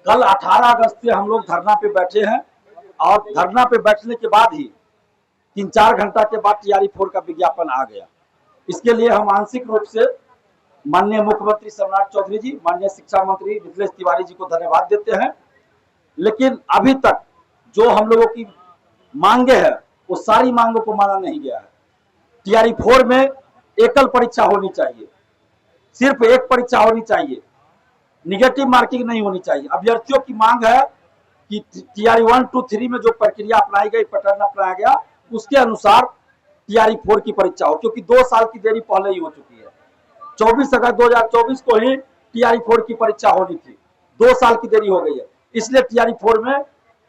कल 18 अगस्त से हम लोग धरना पे बैठे हैं और धरना पे बैठने के बाद ही 3-4 घंटा के बाद टीआरई 4 का विज्ञापन आ गया। इसके लिए हम आंशिक रूप से माननीय मुख्यमंत्री सम्राट चौधरी जी, माननीय शिक्षा मंत्री मिथिलेश तिवारी जी को धन्यवाद देते हैं। लेकिन अभी तक जो हम लोगों की मांगे है वो सारी मांगों को माना नहीं गया है। टीआरई 4 में एकल परीक्षा होनी चाहिए, सिर्फ एक परीक्षा होनी चाहिए, निगेटिव मार्किंग नहीं होनी चाहिए। अभ्यर्थियों की मांग है कि टीआरई 1, 2, 3 में जो प्रक्रिया अपनाई गई, पैटर्न अपनाया गया, उसके अनुसार टीआरई 4 की परीक्षा हो, क्योंकि 2 साल की देरी पहले ही हो चुकी है। 24 अगस्त 2024 को ही टीआरई 4 की परीक्षा होनी थी, 2 साल की देरी हो गई है। इसलिए टीआरई 4 में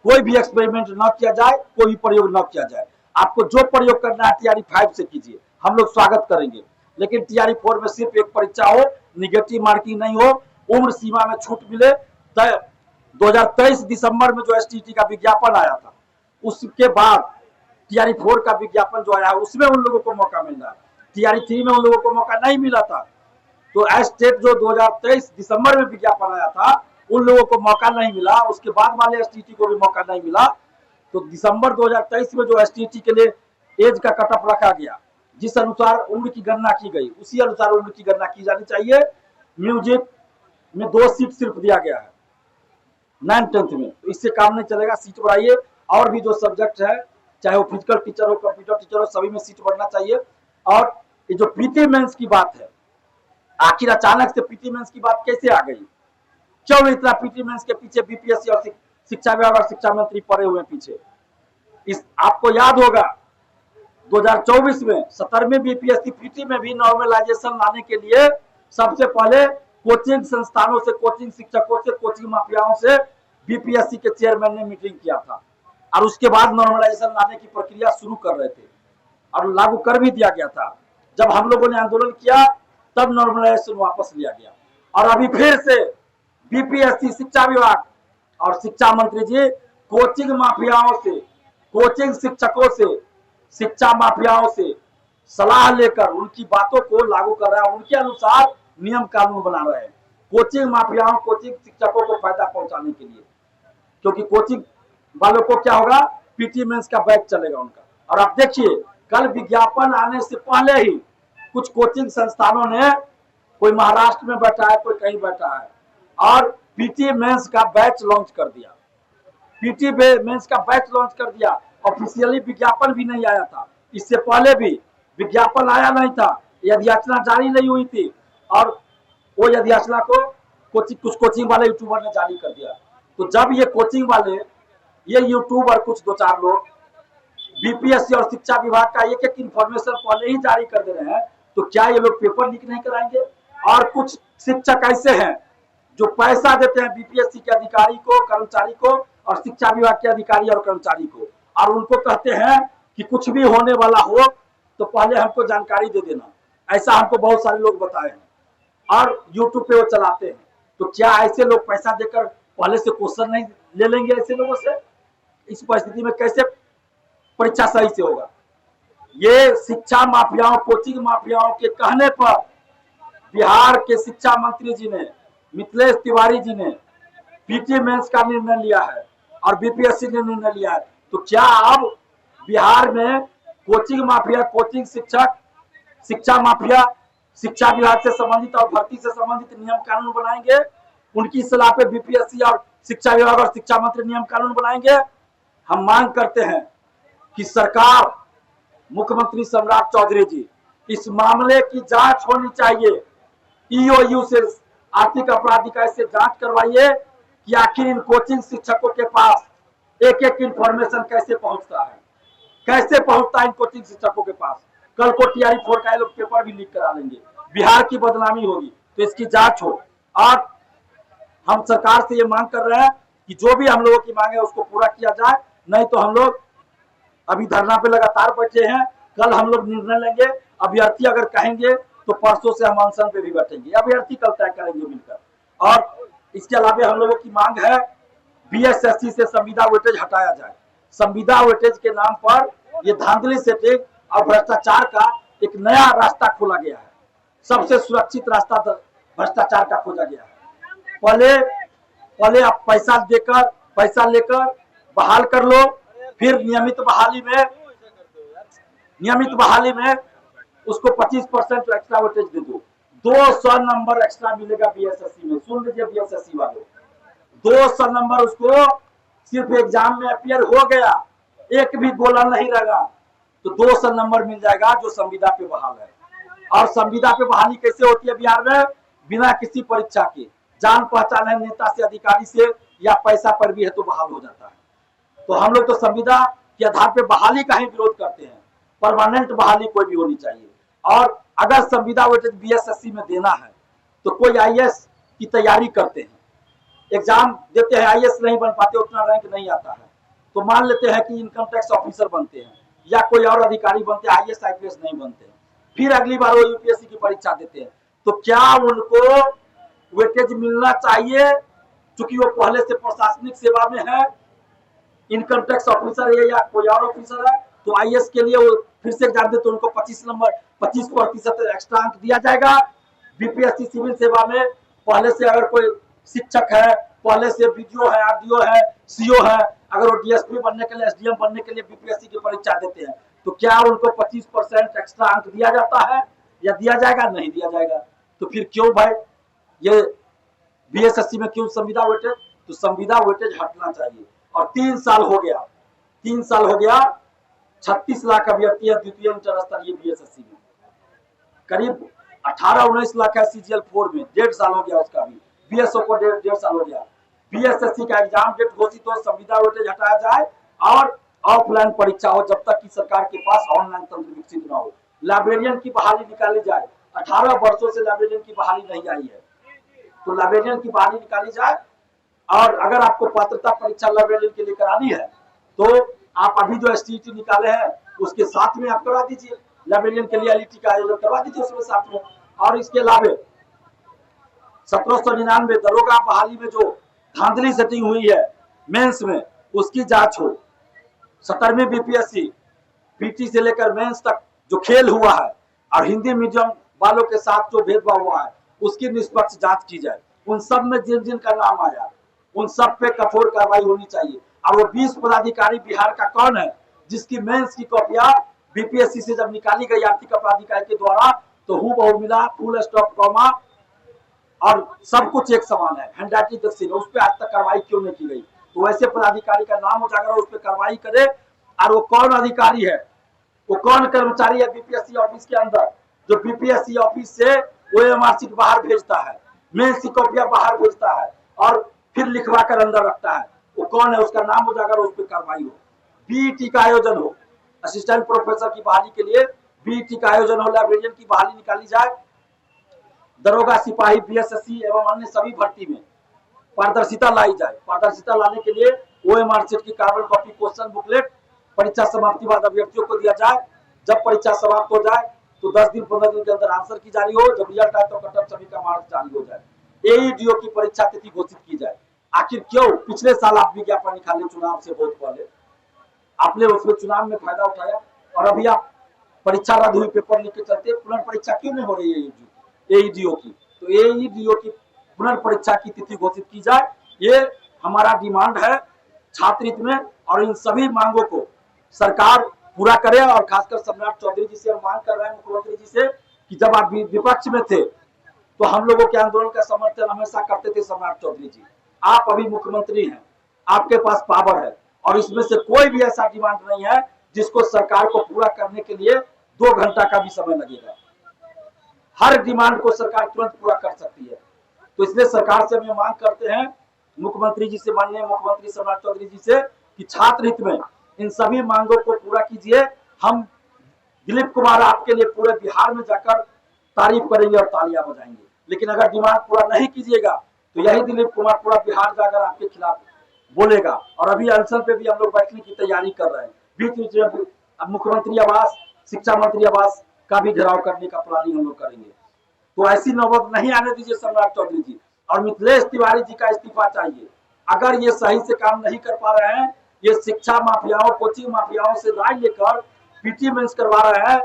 कोई भी एक्सपेरिमेंट न किया जाए, कोई भी प्रयोग न किया जाए। आपको जो प्रयोग करना है टीआरई 5 से कीजिए, हम लोग स्वागत करेंगे। लेकिन टीआरई 4 में सिर्फ एक परीक्षा हो, निगेटिव मार्किंग नहीं हो, उम्र सीमा में छूट मिले। 2023 दिसंबर में जो एसटीईटी का विज्ञापन आया था, उसके बाद टीआरई 4 का विज्ञापन जो आया उसमें उन लोगों को मौका मिल रहा है। टीआरई 3 में उन लोगों को मौका नहीं मिला था। तो एसटेट जो 2023 दिसंबर में विज्ञापन आया था, उन लोगों को मौका नहीं मिला, उसके बाद वाले एसटीईटी को भी मौका नहीं मिला। तो दिसंबर 2023 में जो एसटीईटी के लिए एज का कट ऑफ रखा गया, जिस अनुसार उम्र की गणना की गई, उसी अनुसार उम्र की गणना की जानी चाहिए। म्यूजिक में 2 सीट सिर्फ दिया गया है 9th 10th में, तो इससे काम नहीं चलेगा। सीट बढ़ाइए। और भी जो सब्जेक्ट है, चाहे वो फिजिकल टीचर हो, कंप्यूटर टीचर हो, सभी में सीट बढ़ना चाहिए। और ये जो पीटी मेंस की बात है, आखिर अचानक से पीटी मेंस की बात कैसे आ गई? क्यों इतना पीटी मेंस के पीछे बीपीएससी और शिक्षा विभाग और शिक्षा मंत्री पड़े हुए पीछे? इस आपको याद होगा 2024 में 17वीं बीपीएससी पीटी में भी नॉर्मलाइजेशन लाने के लिए सबसे पहले कोचिंग संस्थानों से, कोचिंग शिक्षकों से, कोचिंग माफियाओं से बीपीएससी के चेयरमैन ने मीटिंग किया था और उसके बाद नॉर्मलाइजेशन लाने की प्रक्रिया शुरू कर रहे थे और लागू कर भी दिया गया था। जब हम लोगों ने आंदोलन किया तब नॉर्मलाइजेशन वापस लिया गया और अभी फिर से बीपीएससी, शिक्षा विभाग और शिक्षा मंत्री जी कोचिंग माफियाओं से, कोचिंग शिक्षकों से, शिक्षा माफियाओं से सलाह लेकर उनकी बातों को लागू कर रहा है, उनके अनुसार नियम कानून बना रहे हैं। कोचिंग माफियाओं, कोचिंग शिक्षकों को फायदा पहुंचाने के लिए, क्योंकि कोचिंग वालों को क्या होगा, पीटी मेंस का बैच चलेगा उनका। और आप देखिए कल विज्ञापन आने से पहले ही कुछ कोचिंग संस्थानों ने, कोई महाराष्ट्र में बैठा है, कोई कहीं बैठा है, और पीटी मेंस का बैच लॉन्च कर दिया। पीटी मेंस का बैच लॉन्च कर दिया। ऑफिशियली विज्ञापन भी नहीं आया था, इससे पहले भी विज्ञापन आया नहीं था, यदि जारी नहीं हुई थी और वो यदि को कुछ कोचिंग वाले यूट्यूबर ने जारी कर दिया। तो जब ये कोचिंग वाले, ये यूट्यूबर, कुछ 2-4 लोग बीपीएससी और शिक्षा विभाग का एक एक इंफॉर्मेशन पहले ही जारी कर दे रहे हैं, तो क्या ये लोग पेपर लीक नहीं कराएंगे? और कुछ शिक्षक ऐसे हैं जो पैसा देते हैं बीपीएससी के अधिकारी को, कर्मचारी को, और शिक्षा विभाग के अधिकारी और कर्मचारी को, और उनको कहते हैं कि कुछ भी होने वाला हो तो पहले हमको जानकारी दे देना। ऐसा हमको बहुत सारे लोग बताए हैं और यूट्यूब पे वो चलाते हैं। तो क्या ऐसे लोग पैसा देकर पहले से क्वेश्चन नहीं ले लेंगे ऐसे लोगों से? इस परिस्थिति में कैसे परीक्षा सही से होगा? ये शिक्षा माफियाओं, कोचिंग माफियाओं के कहने पर बिहार के शिक्षा मंत्री जी ने, मिथिलेश तिवारी जी ने पीटी मेंस का निर्णय लिया है और बीपीएससी ने निर्णय लिया है। तो क्या अब बिहार में कोचिंग माफिया, कोचिंग शिक्षक, शिक्षा माफिया शिक्षा विभाग से संबंधित और भर्ती से संबंधित नियम कानून बनाएंगे? उनकी सलाह पे बीपीएससी और शिक्षा विभाग और शिक्षा मंत्री नियम कानून बनाएंगे? हम मांग करते हैं कि सरकार, मुख्यमंत्री सम्राट चौधरी जी, इस मामले की जांच होनी चाहिए। ईओयू से, आर्थिक अपराध इकाई से जांच करवाइए कि आखिर इन कोचिंग शिक्षकों के पास एक एक इंफॉर्मेशन कैसे पहुंचता है, कैसे पहुंचता है इन कोचिंग शिक्षकों के पास। कल को टीआरई 4 का लोग पेपर भी लीक करा लेंगे, बिहार की बदनामी होगी। तो इसकी जांच हो और हम सरकार से ये मांग कर रहे हैं कि जो भी हम लोगों की मांग है उसको पूरा किया जाए। नहीं तो हम लोग अभी धरना पे लगातार बैठे हैं, कल हम लोग निर्णय लेंगे। अभ्यर्थी अगर कहेंगे तो परसों से हम अनशन पे भी बैठेंगे, अभ्यर्थी कल तय करेंगे मिलकर। और इसके अलावा हम लोगों की मांग है बीएसएससी से संविदा वेटेज हटाया जाए। संविदा वेटेज के नाम पर ये धांधली सेटिंग और भ्रष्टाचार का एक नया रास्ता खोला गया है। सबसे सुरक्षित रास्ता भ्रष्टाचार का खोजा गया है। पहले पहले आप पैसा लेकर बहाल कर लो, फिर नियमित बहाली में उसको 25% एक्स्ट्रा वेटेज दे दो। 200 नंबर एक्स्ट्रा मिलेगा बीएसएससी में। सुन लीजिए बीएसएससी वालों, 200 नंबर उसको सिर्फ एग्जाम में अपियर हो गया, एक भी गोला नहीं लगा तो 200 नंबर मिल जाएगा जो संविदा पे बहाल है। और संविदा पे बहाली कैसे होती है बिहार में? बिना किसी परीक्षा के, जान पहचान है नेता से, अधिकारी से, या पैसा पर भी है तो बहाल हो जाता है। तो हम लोग तो संविदा के आधार पे बहाली का ही विरोध करते हैं, परमानेंट बहाली कोई भी होनी चाहिए। और अगर संविदा वेटेज बीएसएससी में देना है तो कोई आईएएस की तैयारी करते हैं, एग्जाम देते हैं, आईएएस नहीं बन पाते, उतना रैंक नहीं आता है, तो मान लेते हैं कि इनकम टैक्स ऑफिसर बनते हैं या कोई और अधिकारी बनते हैं, आईएएस आईपीएस नहीं बनते हैं, फिर अगली बार वो यूपीएससी की परीक्षा देते हैं, तो क्या उनको वेटेज मिलना चाहिए? क्योंकि वो पहले से प्रशासनिक सेवा में है, इनकम टैक्स ऑफिसर है या कोई और ऑफिसर है, तो आईएएस के लिए वो फिर से एग्जाम दे तो उनको 25% एक्स्ट्रा अंक दिया जाएगा। बीपीएससी सिविल सेवा में पहले से अगर कोई शिक्षक है, पहले से बीडीओ है, आरडीओ है, सीओ है, अगर वो डीएसपी बनने के लिए, एसडीएम बनने के लिए बीपीएससी की परीक्षा देते हैं, तो क्या उनको 25% एक्स्ट्रा अंक दिया जाता है या दिया जाएगा? नहीं दिया जाएगा। तो फिर क्यों भाई ये बीएसएससी में क्यों संविदा वेटेज? तो संविदा वेटेज हटना चाहिए। और 3 साल हो गया 36 लाख अभ्यर्थी है द्वितीय इंटर स्तरीय बीएसएससी में, करीब 18-19 लाख है सीजीएल 4 में, 1.5 साल हो गया उसका भी, बीएसओ को 1.5 साल हो गया। बीएसएससी का एग्जाम डेट घोषित हो, संविदा वेटेज हटाया जाए और ऑफलाइन परीक्षा हो, जब तक कि सरकार के पास ऑनलाइन तंत्र विकसित न हो। लाइब्रेरियन की बहाली निकाली जाए, 18 वर्षों से लाइब्रेरियन की बहाली नहीं आई है, तो लाइब्रेरियन की बहाली निकाली जाए। और अगर आपको पात्रता परीक्षा लाइब्रेरियन के लिए करानी है तो आप अभी जो एसटीईटी निकाले हैं उसके साथ में आप करवा दीजिए, लाइब्रेरियन के लिए एलईटी का आयोजन करवा दीजिए उसमें साथ में। और इसके अलावा 1799 दरोगा बहाली में जो धांधली सेटिंग हुई है मेंस में, उसकी जांच हो। 17वीं बीपीएससी पीटी से लेकर मेंस तक जो खेल हुआ है और हिंदी मीडियम वालों के साथ जो भेदभाव हुआ है उसकी निष्पक्ष जांच की जाए। उन सब में जिन जिन का नाम आया उन सब पे कठोर कार्रवाई होनी चाहिए। और वो 20 पदाधिकारी बिहार का कौन है जिसकी मेंस की कॉपियां बीपीएससी से जब निकाली गई आर्थिक अपराधिकारी के द्वारा तो हूबहू मिला, फुल स्टॉप, कॉमा और सब कुछ एक समान है, हैंडराइटिंग तस्वीर, उस पर आज तक कार्रवाई क्यों नहीं की गई? तो वैसे पदाधिकारी का नाम उजागर हो, उस पर कार्रवाई करे। और वो कौन अधिकारी है, वो कौन कर्मचारी है बीपीएससी ऑफिस के अंदर जो बीपीएससी ऑफिस से ओएमआर शीट बाहर भेजता है, मेंस की कॉपियां बाहर भेजता है और फिर लिखवा कर अंदर रखता है, वो कौन है? उसका नाम उजागर हो, उस पर कार्रवाई हो। बीईटी का आयोजन हो, असिस्टेंट प्रोफेसर की बहाली के लिए बीईटी का आयोजन हो, लाइब्रेरियन की बहाली निकाली जाए। दरोगा, सिपाही, बीएसएससी एवं अन्य सभी भर्ती में पारदर्शिता लाई जाए। पारदर्शिता लाने के लिए ओएमआर शीट की कार्बन कॉपी, क्वेश्चन बुकलेट परीक्षा समाप्ति बाद अभ्यर्थियों को दिया जाए। जब परीक्षा समाप्त हो जाए तो 10 दिन 15 दिन के अंदर आंसर की जारी हो, जब रिजल्ट आए तो कट ऑफ सभी का मार्क्स जारी हो जाए। एईडीओ की परीक्षा तिथि घोषित की जाए। आखिर क्यों? पिछले साल आप विज्ञापन निकाले चुनाव से बहुत पहले, आपने उसमें चुनाव में फायदा उठाया और अभी आप परीक्षा रद्द हुई पेपर लिख के चलते, पुनर्परीक्षा क्यों नहीं हो रही है एईडीओ की? तो एईडीओ की पुनर्परीक्षा की तिथि घोषित की जाए, ये हमारा डिमांड है छात्र हित में। और इन सभी मांगों को सरकार पूरा करे। और खासकर सम्राट चौधरी जी से हम मांग कर रहे हैं, मुख्यमंत्री जी से, कि जब आप विपक्ष में थे तो हम लोगों के आंदोलन का समर्थन हमेशा करते थे सम्राट चौधरी जी। आप अभी मुख्यमंत्री हैं, आपके पास पावर है और इसमें से कोई भी ऐसा डिमांड नहीं है जिसको सरकार को पूरा करने के लिए 2 घंटा का भी समय लगेगा। हर डिमांड को सरकार तुरंत पूरा कर सकती है। तो इसलिए सरकार से हम मांग करते हैं, मुख्यमंत्री जी से, माननीय मुख्यमंत्री सम्राट चौधरी जी से, कि छात्र हित में इन सभी मांगों को पूरा कीजिए। हम दिलीप कुमार आपके लिए पूरे बिहार में जाकर तारीफ करेंगे और तालियां बजाएंगे, लेकिन अगर डिमांड पूरा नहीं कीजिएगा तो यही दिलीप कुमार पूरा बिहार जाकर आपके खिलाफ बोलेगा। और अभी अनशन पे भी हम लोग बैठने की तैयारी कर रहे हैं। बीच बीच में मुख्यमंत्री आवास, शिक्षा मंत्री आवास का भी घेराव करने का प्लानिंग हम लोग करेंगे। तो ऐसी नौबत नहीं आने दीजिए सम्राट चौधरी जी। और मिथिलेश तिवारी जी का इस्तीफा चाहिए। अगर ये सही से काम नहीं कर पा रहे हैं, ये शिक्षा माफियाओं, कोचिंग माफियाओं से राय लेकर पीटी मेंस करवा रहे हैं,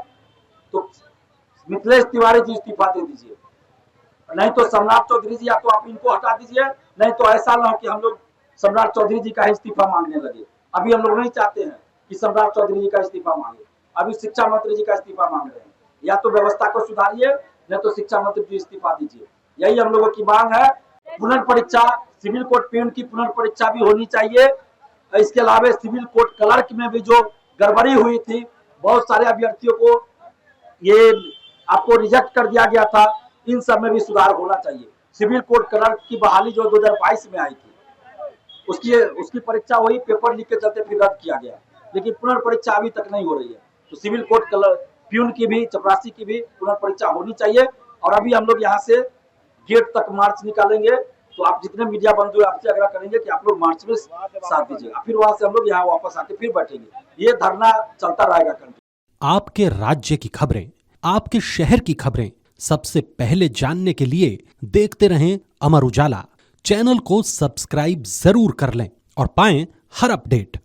तो मिथिलेश तिवारी जी इस्तीफा दे दीजिए, नहीं तो सम्राट चौधरी जी या तो आप इनको हटा दीजिए नहीं तो ऐसा ना हो कि हम लोग सम्राट चौधरी जी का इस्तीफा मांगने लगे। अभी हम लोग नहीं चाहते हैं कि सम्राट चौधरी जी का इस्तीफा मांगे, अभी शिक्षा मंत्री जी का इस्तीफा मांग रहे हैं। या तो व्यवस्था को सुधारिए, नहीं तो शिक्षा मंत्री जी इस्तीफा दीजिए, यही हम लोगों की मांग है। पुनर्परीक्षा, सिविल कोर्ट पीएन की पुनर्परीक्षा भी होनी चाहिए। इसके अलावा सिविल कोर्ट क्लर्क में भी जो गड़बड़ी हुई थी, बहुत सारे अभ्यर्थियों को ये आपको रिजेक्ट कर दिया गया था, इन सब में भी सुधार होना चाहिए। सिविल कोर्ट क्लर्क की बहाली जो 2022 में आई थी, उसकी परीक्षा वही पेपर लीक के चलते फिर रद्द किया गया, लेकिन पुनर्परीक्षा अभी तक नहीं हो रही है। तो सिविल कोर्ट प्यून की भी, चपरासी की भी पुनर्परीक्षा होनी चाहिए। और अभी हम लोग यहाँ से गेट तक मार्च निकालेंगे, तो आप जितने मीडिया बंधु आपसे आग्रह करेंगे कि आप लोग मार्च में साथ दीजिएगा, फिर वहां से हम लोग यहाँ वापस आके फिर बैठेंगे। ये धरना चलता रहेगा कंटिन्यू। आपके राज्य की खबरें, आपके शहर की खबरें सबसे पहले जानने के लिए देखते रहें अमर उजाला। चैनल को सब्सक्राइब जरूर कर लें और पाएं हर अपडेट।